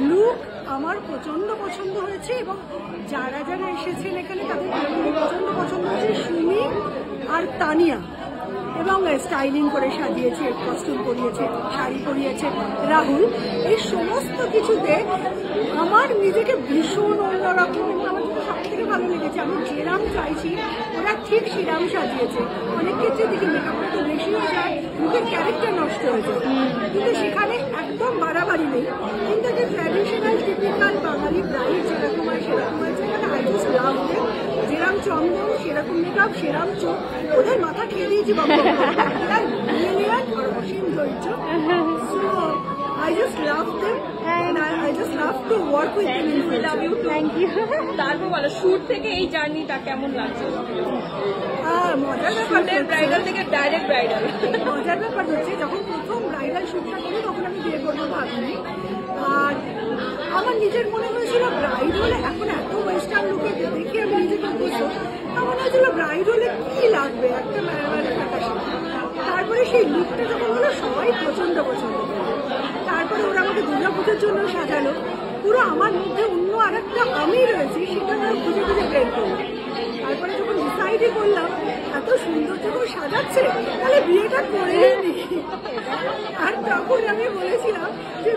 Look আমার প্রচন্ড পছন্দ হয়েছে এবং যারা যারা এসেছেন এখানে তাদের প্রচন্ড পছন্দ হয়েছে। সুমি আর তানিয়া এবং স্টাইলিং করে সাজিয়েছে, কস্টিউম পরিয়েছে, শাড়ি পরিয়েছে রাহুল। এই সমস্ত কিছুতে আমার নিজেকে ভীষণ অন্যরকম এবং আমার জন্য সব থেকে ভালো লেগেছে। আমি যেরাম চাইছি ওরা ঠিক সেরাম সাজিয়েছে। অনেক ক্ষেত্রে দেখি মেকআপটা একটু বেশি হয়ে যায়, মুখের ক্যারেক্টার নষ্ট হয়ে যায়, কিন্তু সেখানে একদম বাড়াবাড়ি নেই। কিন্তু যে ট্র্যাডিশনাল টিপিক্যাল বাঙালি ব্রাইড যেরকম হয় সেরকম হয়েছে। মানে আই জাস্ট লাভ দেম। যেরাম চন্দন সেরকম মেকআপ, সেরাম চোখ, ওদের মাথা খেয়ে দিয়েছি বাবা। অসীম ধৈর্য। I just love them and I just love to work with them. We love you too. Thank you. তারপর বলো শুট থেকে এই জার্নিটা কেমন লাগছে? মজার ব্যাপার, ব্রাইডাল থেকে ডাইরেক্ট ব্রাইডাল। মজার ব্যাপার হচ্ছে যখন প্রথম ব্রাইডাল শুটটা করি তখন আমি বিয়ে করবো ভাবিনি। আর আমার নিজের মনে হয়েছিল ব্রাইড হলে এখন এত ওয়েস্টার্ন লুকে দেখে আমি নিজেকে বুঝবো, আমার হয়েছিল ব্রাইড হলে কি লাগবে একটা মেলামেলা থাকা। তারপরে সেই লুকটা যখন হলো সবাই প্রচন্ড পছন্দ করে। তারপরে ওরা আমাকে দুর্গাপুজোর জন্য সাজালো। পুরো আমার মধ্যে অন্য আর একটা আমি রয়েছে সেটা আমরা খুঁজে খুঁজে বের করলাম। তারপরে যখন ডিসাইডই করলাম এত সুন্দর যখন সাজাচ্ছে তাহলে বিয়েটা করেই নি। আর তখন আমি বলেছিলাম যে